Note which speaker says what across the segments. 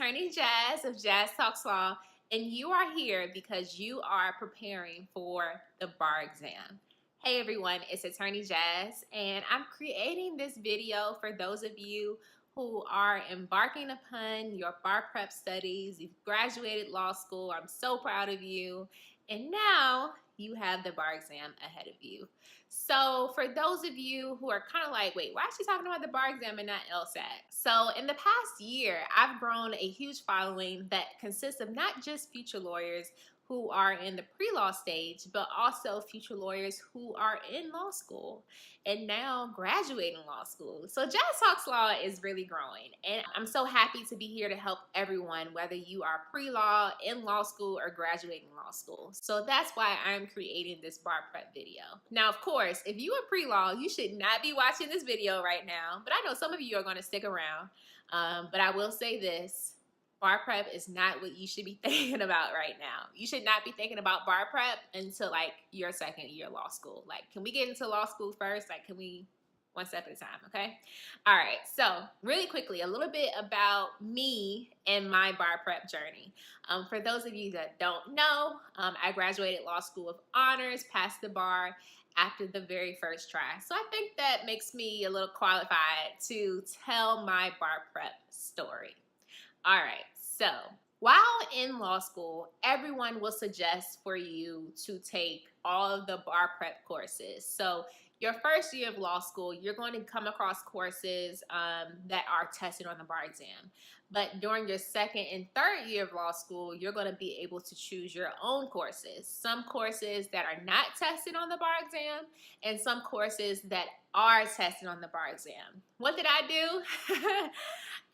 Speaker 1: Attorney Jazz of Jazz Talks Law, and you are here because you are preparing for the bar exam. Hey everyone, it's Attorney Jazz, and I'm creating this video for those of you who are embarking upon your bar prep studies. You've graduated law school. I'm so proud of you. And now you have the bar exam ahead of you. So for those of you who are kind of like, wait, why is she talking about the bar exam and not LSAT? So in the past year, I've grown a huge following that consists of not just future lawyers who are in the pre-law stage, but also future lawyers who are in law school and now graduating law school. So Jazz Talks Law is really growing, and I'm so happy to be here to help everyone, whether you are pre-law, in law school, or graduating law school. So that's why I'm creating this bar prep video. Now, of course, if you are pre-law, you should not be watching this video right now, but I know some of you are going to stick around. But I will say this. Bar prep is not what you should be thinking about right now. You should not be thinking about bar prep until like your second year law school. Like, can we get into law school first? Like, can we one step at a time, okay? All right, so really quickly, a little bit about me and my bar prep journey. For those of you that don't know, I graduated law school with honors, passed the bar after the very first try. So I think that makes me a little qualified to tell my bar prep story. All right, so while in law school, everyone will suggest for you to take all of the bar prep courses. So your first year of law school, you're going to come across courses that are tested on the bar exam. But during your second and third year of law school, you're going to be able to choose your own courses. Some courses that are not tested on the bar exam, and some courses that are tested on the bar exam. What did I do?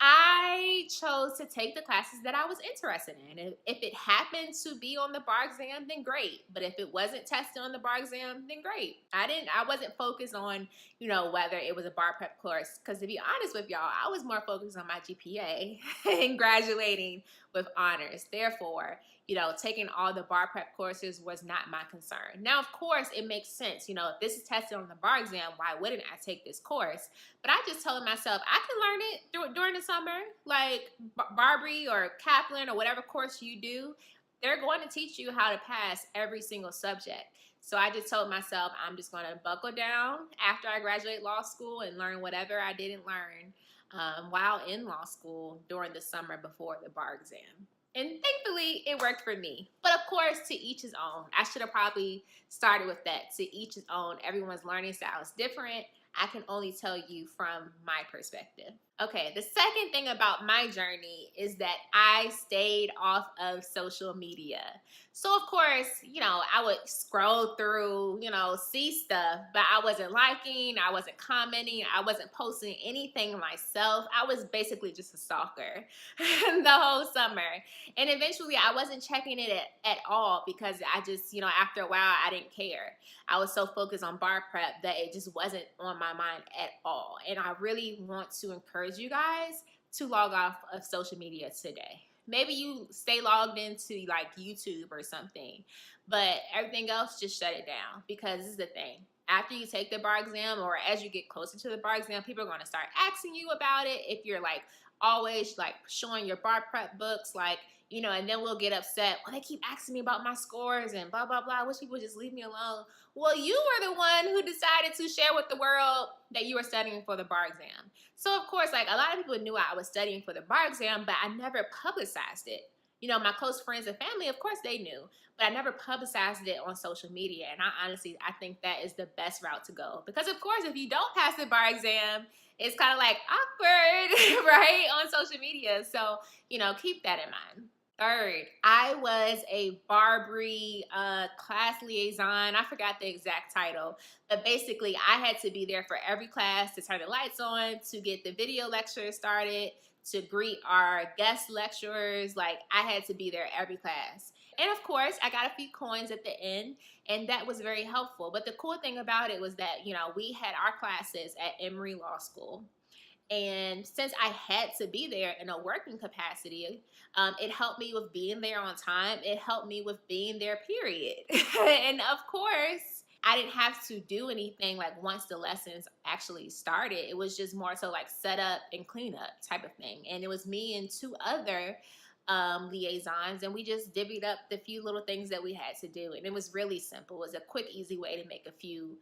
Speaker 1: I chose to take the classes that I was interested in. If it happened to be on the bar exam, then great. But if it wasn't tested on the bar exam, then great. I wasn't focused on, whether it was a bar prep course. Because to be honest with y'all, I was more focused on my GPA and graduating with honors. Therefore, taking all the bar prep courses was not my concern. Now, of course, it makes sense. If this is tested on the bar exam, why wouldn't I take this course? But I just told myself I can learn it during the summer, like Barbary or Kaplan or whatever course you do. They're going to teach you how to pass every single subject. So I just told myself I'm just going to buckle down after I graduate law school and learn whatever I didn't learn while in law school during the summer before the bar exam. And thankfully, it worked for me. But of course, to each his own. I should have probably started with that. To each his own. Everyone's learning style is different. I can only tell you from my perspective. Okay, the second thing about my journey is that I stayed off of social media. So of course, I would scroll through, see stuff, but I wasn't liking, I wasn't commenting, I wasn't posting anything myself. I was basically just a stalker the whole summer. And eventually I wasn't checking it at all because I just, after a while I didn't care. I was so focused on bar prep that it just wasn't on my mind at all. And I really want to encourage you guys to log off of social media today. Maybe you stay logged into like YouTube or something, but everything else, just shut it down, because this is the thing. After you take the bar exam, or as you get closer to the bar exam, people are going to start asking you about it. If you're like always like showing your bar prep books, like, and then we'll get upset. Well, they keep asking me about my scores and blah, blah, blah. I wish people would just leave me alone. Well, you were the one who decided to share with the world that you were studying for the bar exam. So, of course, like a lot of people knew I was studying for the bar exam, but I never publicized it. My close friends and family, of course, they knew, but I never publicized it on social media. And I think that is the best route to go. Because, of course, if you don't pass the bar exam, it's kind of like awkward, right, on social media. So, keep that in mind. Third, I was a Barbary class liaison. I forgot the exact title, but basically I had to be there for every class to turn the lights on, to get the video lecture started, to greet our guest lecturers. Like, I had to be there every class. And of course, I got a few coins at the end, and that was very helpful. But the cool thing about it was that, we had our classes at Emory Law School. And since I had to be there in a working capacity, it helped me with being there on time. It helped me with being there, period. And of course, I didn't have to do anything like once the lessons actually started. It was just more so like set up and clean up type of thing. And it was me and two other liaisons, and we just divvied up the few little things that we had to do. And it was really simple. It was a quick, easy way to make a few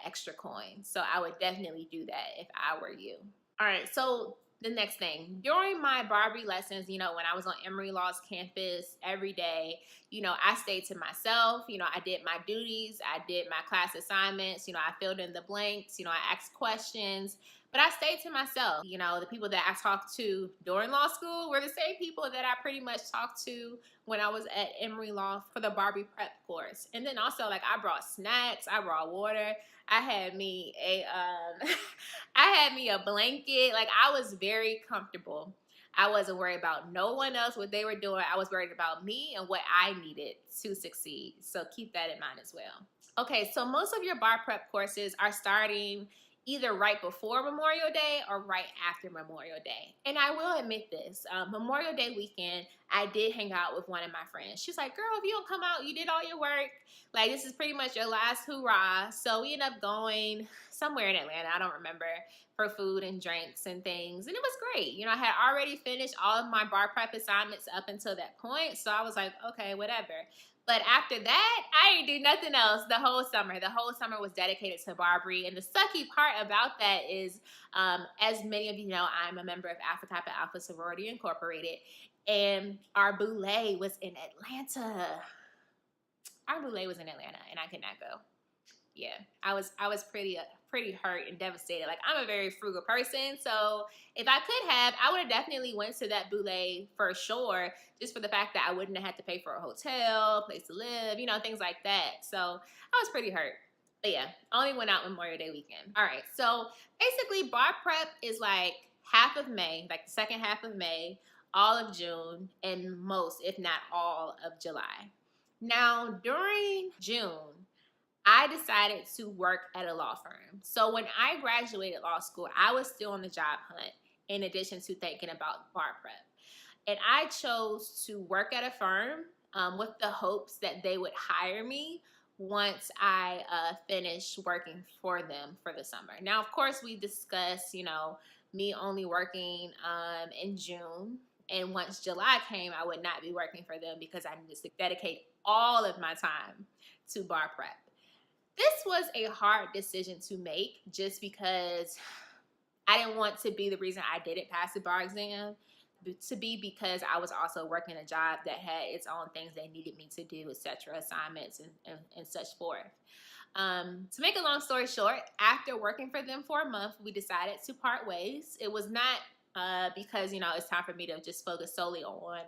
Speaker 1: extra coins. So I would definitely do that if I were you. All right, so the next thing, during my Barbie lessons, when I was on Emory Law's campus every day, I stayed to myself. I did my duties, I did my class assignments, I filled in the blanks, I asked questions, but I stayed to myself. The people that I talked to during law school were the same people that I pretty much talked to when I was at Emory Law for the Barbie prep course. And then also, like, I brought snacks, I brought water, I had me a I had me a blanket. Like, I was very comfortable. I wasn't worried about no one else, what they were doing. I was worried about me and what I needed to succeed. So keep that in mind as well. Okay, so most of your bar prep courses are starting either right before Memorial Day or right after Memorial Day. And I will admit this, Memorial Day weekend, I did hang out with one of my friends. She's like, girl, if you don't come out, you did all your work. Like, this is pretty much your last hoorah. So we ended up going somewhere in Atlanta, I don't remember, for food and drinks and things. And it was great. I had already finished all of my bar prep assignments up until that point. So I was like, okay, whatever. But after that, I didn't do nothing else the whole summer. The whole summer was dedicated to Barbary. And the sucky part about that is, as many of you know, I'm a member of Alpha Kappa Alpha Sorority Incorporated. And our boule was in Atlanta. Our boule was in Atlanta, and I could not go. Yeah, I was pretty hurt and devastated. Like, I'm a very frugal person, so if I could have, I would have definitely went to that boule for sure, just for the fact that I wouldn't have had to pay for a hotel, place to live, things like that. So I was pretty hurt. But yeah, I only went out Memorial Day weekend. All right, so basically bar prep is like half of May, like the second half of May, all of June, and most, if not all, of July. Now, during June, I decided to work at a law firm. So when I graduated law school, I was still on the job hunt in addition to thinking about bar prep. And I chose to work at a firm with the hopes that they would hire me once I finished working for them for the summer. Now, of course, we discussed, me only working in June. And once July came, I would not be working for them because I needed to dedicate all of my time to bar prep. This was a hard decision to make just because I didn't want to be the reason I didn't pass the bar exam, to be because I was also working a job that had its own things they needed me to do, etc., assignments and such forth. To make a long story short, after working for them for a month, we decided to part ways. It was not because, it's time for me to just focus solely on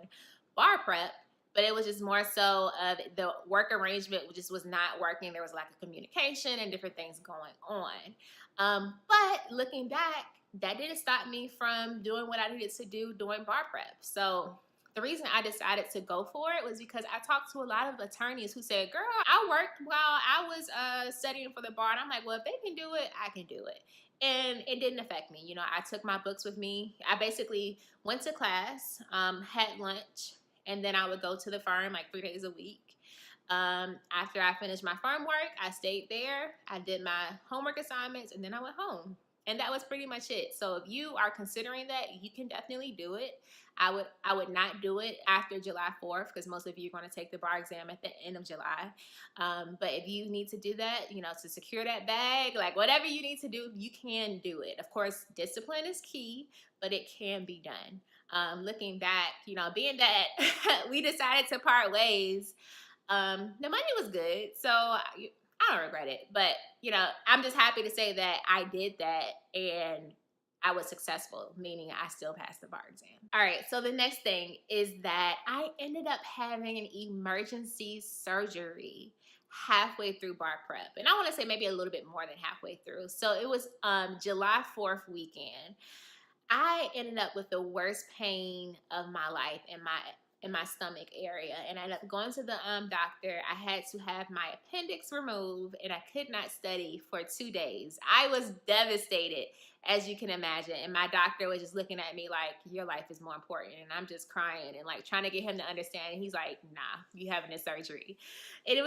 Speaker 1: bar prep. But it was just more so of the work arrangement just was not working. There was a lack of communication and different things going on. But looking back, that didn't stop me from doing what I needed to do during bar prep. So the reason I decided to go for it was because I talked to a lot of attorneys who said, girl, I worked while I was studying for the bar. And I'm like, well, if they can do it, I can do it. And it didn't affect me. I took my books with me. I basically went to class, had lunch, and then I would go to the firm like 3 days a week. After I finished my firm work, I stayed there. I did my homework assignments, and then I went home. And that was pretty much it. So if you are considering that, you can definitely do it. I would not do it after July 4th because most of you are going to take the bar exam at the end of July. But if you need to do that, to secure that bag, like whatever you need to do, you can do it. Of course, discipline is key, but it can be done. Looking back, being that we decided to part ways, the money was good, so I don't regret it. But, I'm just happy to say that I did that and I was successful, meaning I still passed the bar exam. All right, so the next thing is that I ended up having an emergency surgery halfway through bar prep. And I want to say maybe a little bit more than halfway through. So it was July 4th weekend. I ended up with the worst pain of my life in my in my stomach area, and I ended up going to the doctor. I had to have my appendix removed, and I could not study for 2 days. I was devastated, as you can imagine, and my doctor was just looking at me like, your life is more important, and I'm just crying and like trying to get him to understand. And he's like, nah, you having a surgery. And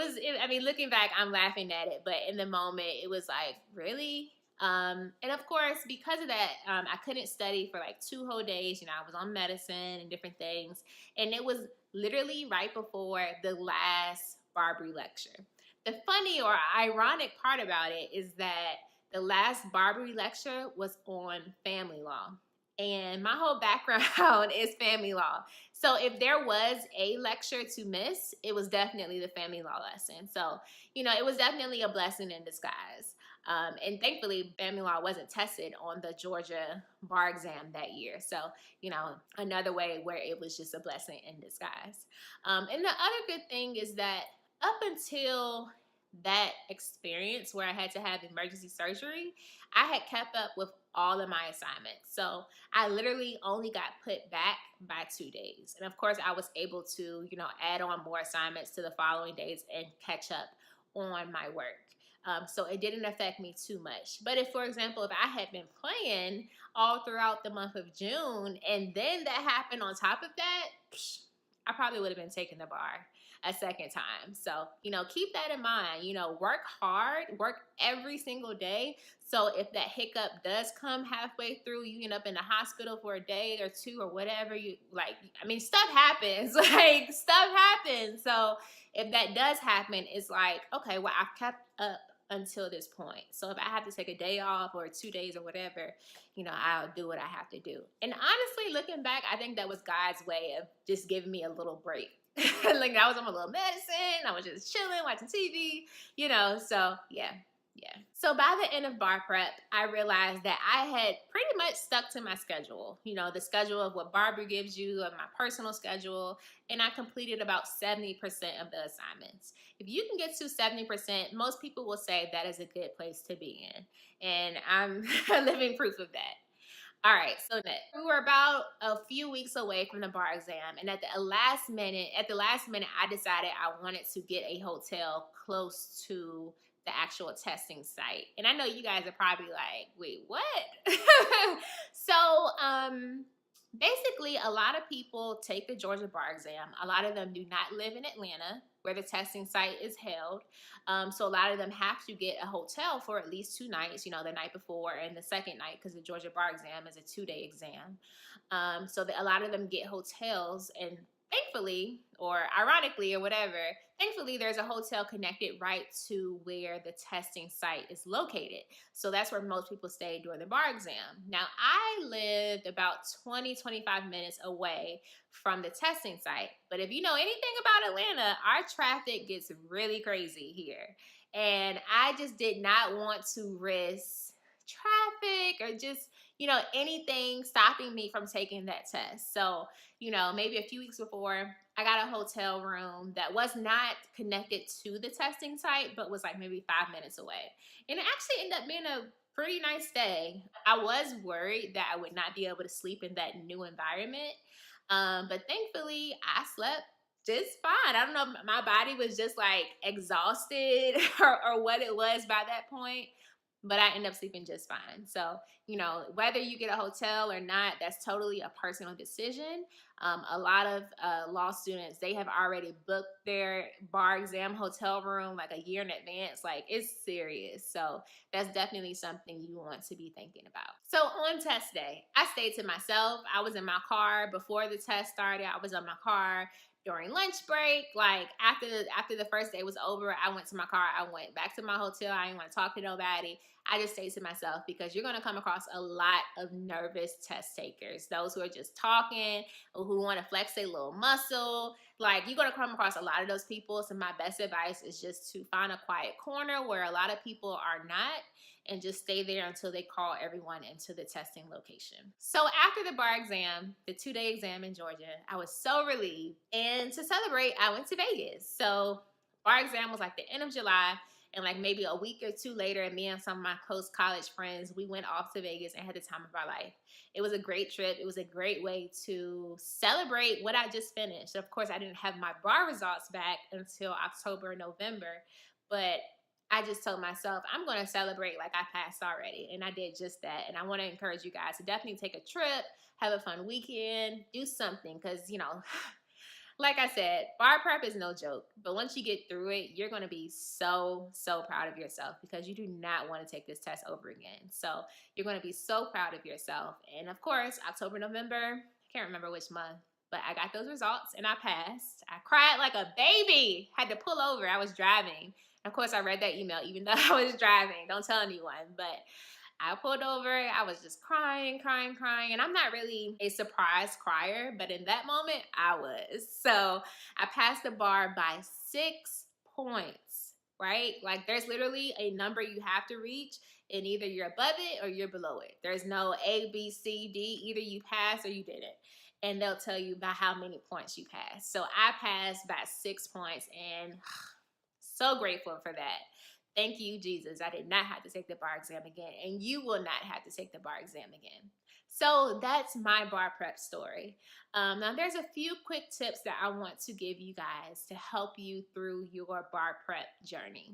Speaker 1: I mean, looking back, I'm laughing at it, but in the moment, it was like, really? And of course, because of that, I couldn't study for like 2 whole days. I was on medicine and different things. And it was literally right before the last Barbary lecture. The funny or ironic part about it is that the last Barbary lecture was on family law. And my whole background is family law. So if there was a lecture to miss, it was definitely the family law lesson. So, it was definitely a blessing in disguise. And thankfully, family law wasn't tested on the Georgia bar exam that year. So, another way where it was just a blessing in disguise. And the other good thing is that up until that experience where I had to have emergency surgery, I had kept up with all of my assignments. So I literally only got put back by 2 days. And of course, I was able to, add on more assignments to the following days and catch up on my work. So it didn't affect me too much. But if, for example, if I had been playing all throughout the month of June and then that happened on top of that, I probably would have been taking the bar a second time. So, keep that in mind. Work hard, work every single day. So if that hiccup does come halfway through, you end up in the hospital for a day or two or whatever, stuff happens. Stuff happens. So if that does happen, it's like, okay, well, I've kept up until this point. So if I have to take a day off or 2 days or whatever, I'll do what I have to do. And honestly, looking back, I think that was God's way of just giving me a little break. Like I was on my little medicine. I was just chilling, watching TV, so yeah. So by the end of bar prep, I realized that I had pretty much stuck to my schedule, the schedule of what Barbary gives you, of my personal schedule, and I completed about 70% of the assignments. If you can get to 70%, most people will say that is a good place to be in, and I'm living proof of that. All right, so next, we were about a few weeks away from the bar exam, and at the last minute, I decided I wanted to get a hotel close to the actual testing site. And I know you guys are probably like, wait, what? So, basically, a lot of people take the Georgia bar exam. A lot of them do not live in Atlanta, where the testing site is held. So a lot of them have to get a hotel for at least 2 nights, the night before and the second night, because the Georgia bar exam is a 2-day exam. So a lot of them get hotels, and thankfully, or ironically, or whatever, thankfully there's a hotel connected right to where the testing site is located. So that's where most people stay during the bar exam. Now, I lived about 20-25 minutes away from the testing site. But if you know anything about Atlanta, our traffic gets really crazy here. And I just did not want to risk traffic or just, anything stopping me from taking that test. So, maybe a few weeks before, I got a hotel room that was not connected to the testing site, but was like maybe 5 minutes away. And it actually ended up being a pretty nice stay. I was worried that I would not be able to sleep in that new environment. But thankfully, I slept just fine. I don't know if my body was just like exhausted or what it was by that point, but I ended up sleeping just fine. So, whether you get a hotel or not, that's totally a personal decision. A lot of law students, they have already booked their bar exam hotel room like a year in advance. Like, it's serious. So that's definitely something you want to be thinking about. So on test day, I stayed to myself. I was in my car before the test started. I was in my car during lunch break. Like after the first day was over, I went to my car. I went back to my hotel. I didn't want to talk to nobody. I just stayed to myself, because you're going to come across a lot of nervous test takers. Those who are just talking or who want to flex their little muscle. Like, you're going to come across a lot of those people. So my best advice is just to find a quiet corner where a lot of people are not, and just stay there until they call everyone into the testing location. So after the bar exam, the 2-day exam in Georgia, I was so relieved. And to celebrate, I went to Vegas. So bar exam was like the end of July, And like maybe a week or two later, me and some of my close college friends, we went off to Vegas and had the time of our life. It was a great trip. It was a great way to celebrate what I just finished. Of course, I didn't have my bar results back until October, November, but I just told myself I'm going to celebrate like I passed already. And I did just that. And I want to encourage you guys to definitely take a trip, have a fun weekend, do something. Because, you know, like I said, bar prep is no joke. But once you get through it, you're going to be so, so proud of yourself because you do not want to take this test over again. So you're going to be so proud of yourself. And of course, October, November, I can't remember which month, but I got those results and I passed. I cried like a baby, had to pull over. I was driving. Of course, I read that email even though I was driving. Don't tell anyone. But I pulled over. I was just crying, crying, crying. And I'm not really a surprise crier, but in that moment, I was. So I passed the bar by 6 points, right? Like there's literally a number you have to reach, and either you're above it or you're below it. There's no A, B, C, D. Either you passed or you didn't. And they'll tell you by how many points you passed. So I passed by 6 points, and so grateful for that. Thank you, Jesus. I did not have to take the bar exam again, and you will not have to take the bar exam again. So that's my bar prep story. Now, there's a few quick tips that I want to give you guys to help you through your bar prep journey.